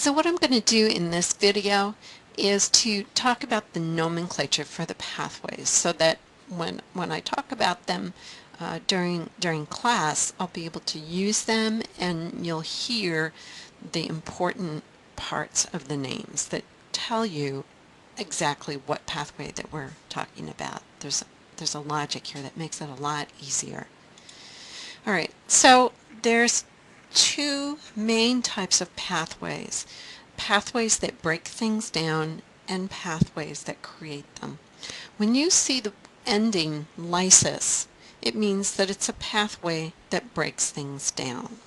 So what I'm going to do in this video is to talk about the nomenclature for the pathways so that when I talk about them during class, I'll be able to use them and you'll hear the important parts of the names that tell you exactly what pathway that we're talking about. There's a logic here that makes it a lot easier. All right, so there's two main types of pathways. Pathways that break things down and pathways that create them. When you see the ending lysis, it means that it's a pathway that breaks things down.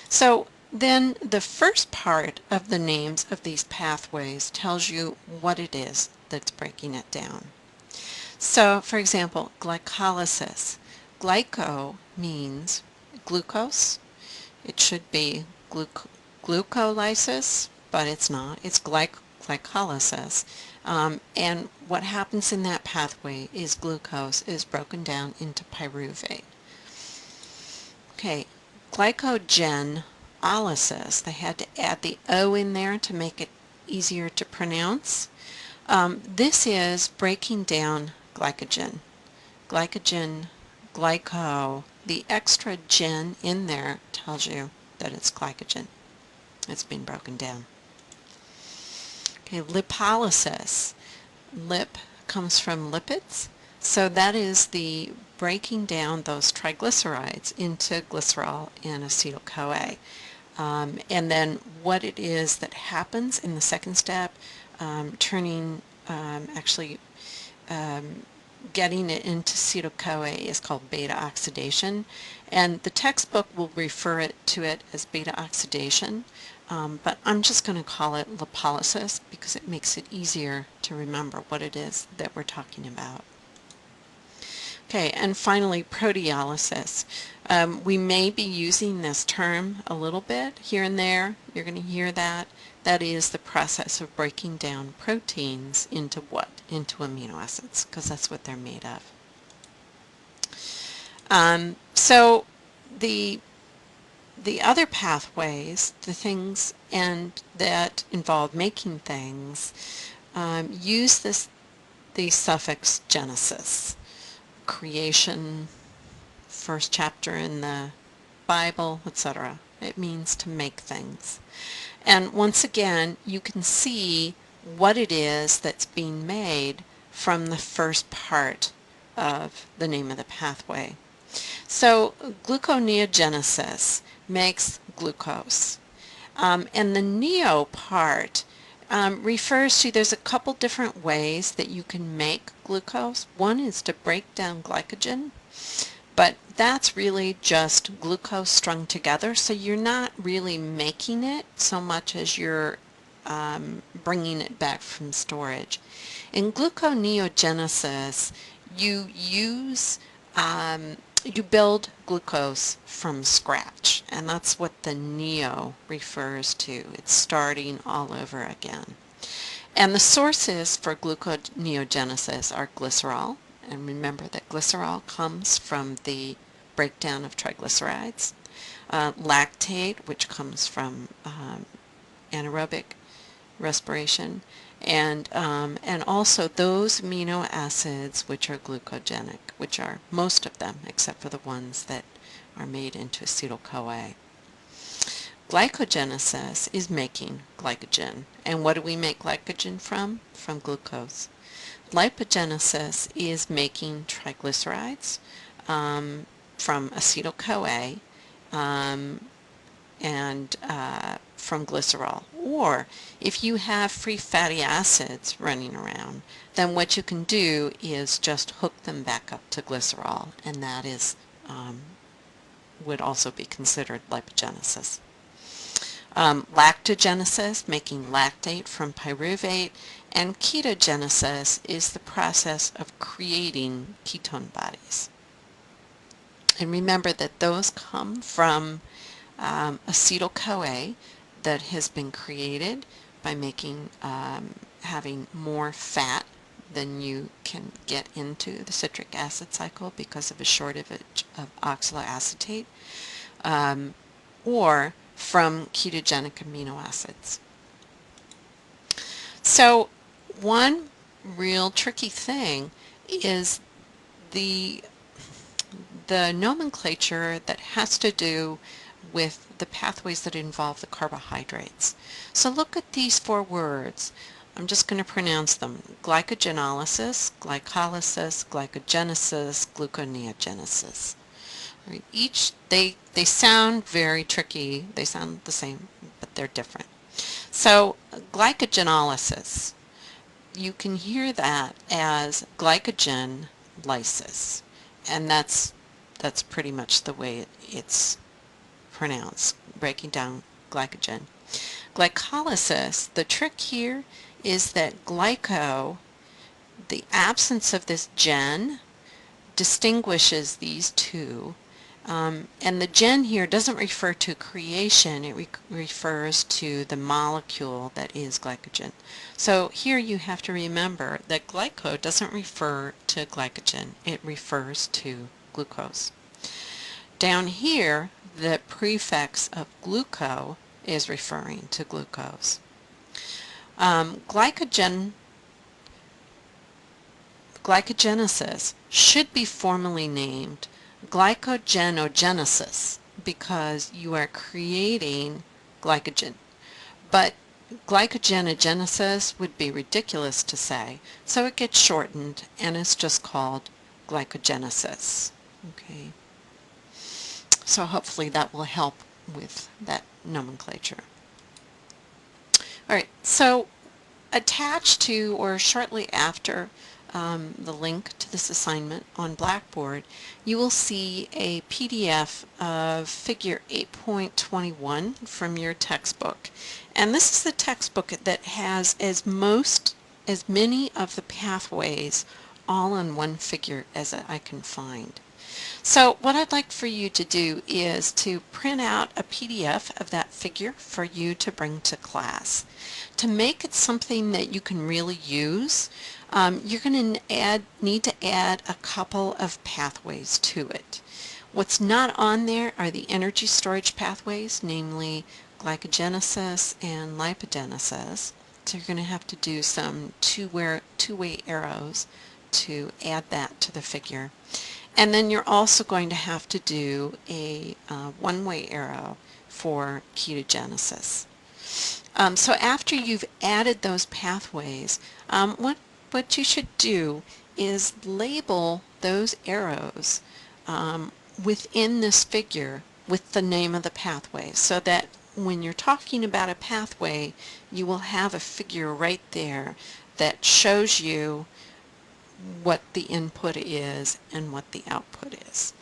So then the first part of the names of these pathways tells you what it is that's breaking it down. So for example, glycolysis. Glyco means glucose. It should be glucolysis, but it's not. It's glycolysis. And what happens in that pathway is glucose is broken down into pyruvate. Okay, glycogenolysis. They had to add the O in there to make it easier to pronounce. This is breaking down glycogen. Glycogen, glyco. The extra gen in there tells you that it's glycogen. It's been broken down. Okay, lipolysis. Lip comes from lipids, so that is the breaking down those triglycerides into glycerol and acetyl-CoA. And then what it is that happens in the second step, getting it into acetyl-CoA is called beta oxidation, and the textbook will refer to it as beta oxidation, but I'm just going to call it lipolysis because it makes it easier to remember what it is that we're talking about. Okay, and finally proteolysis. We may be using this term a little bit here and there. You're going to hear that. That is the process of breaking down proteins into what? Into amino acids, because that's what they're made of. So the other pathways, the things that involve making things, use the suffix genesis. Creation, first chapter in the Bible, etc. It means to make things. And once again, you can see what it is that's being made from the first part of the name of the pathway. So gluconeogenesis makes glucose. And the neo part refers to, there's a couple different ways that you can make glucose. One is to break down glycogen, but that's really just glucose strung together, so you're not really making it so much as you're bringing it back from storage. In gluconeogenesis, you build glucose from scratch, and that's what the neo refers to. It's starting all over again. And the sources for gluconeogenesis are glycerol, and remember that glycerol comes from the breakdown of triglycerides, lactate, which comes from anaerobic respiration, and also those amino acids which are glucogenic, which are most of them except for the ones that are made into acetyl-CoA. Glycogenesis is making glycogen. And what do we make glycogen from? From glucose. Lipogenesis is making triglycerides from acetyl-CoA and from glycerol. Or if you have free fatty acids running around, then what you can do is just hook them back up to glycerol, and that is would also be considered lipogenesis. Lactogenesis, making lactate from pyruvate, and ketogenesis is the process of creating ketone bodies. And remember that those come from acetyl-CoA that has been created by making having more fat than you can get into the citric acid cycle because of a shortage of oxaloacetate, or from ketogenic amino acids. So one real tricky thing is the nomenclature that has to do with the pathways that involve the carbohydrates. So look at these four words. I'm just going to pronounce them: glycogenolysis, glycolysis, glycogenesis, gluconeogenesis. Right. They sound very tricky. They sound the same, but they're different. So glycogenolysis, you can hear that as glycogen lysis, and that's pretty much the way it's pronounced, breaking down glycogen. Glycolysis, the trick here is that glyco, the absence of this gen, distinguishes these two. And the gen here doesn't refer to creation, it refers to the molecule that is glycogen. So here you have to remember that glyco doesn't refer to glycogen, it refers to glucose. Down here, the prefix of gluco is referring to glucose. Glycogenesis should be formally named Glycogenogenesis because you are creating glycogen. But Glycogenogenesis would be ridiculous to say, so it gets shortened and it's just called glycogenesis. Okay. So hopefully that will help with that nomenclature. Alright, so attached to or shortly after the link to this assignment on Blackboard, you will see a PDF of figure 8.21 from your textbook. And this is the textbook that has as many of the pathways all in one figure as I can find. So what I'd like for you to do is to print out a PDF of that figure for you to bring to class. To make it something that you can really use, you're going to need to add a couple of pathways to it. What's not on there are the energy storage pathways, namely glycogenesis and lipogenesis. So you're going to have to do some two-way arrows to add that to the figure. And then you're also going to have to do a one-way arrow for ketogenesis. So after you've added those pathways, what you should do is label those arrows within this figure with the name of the pathway, so that when you're talking about a pathway, you will have a figure right there that shows you what the input is and what the output is.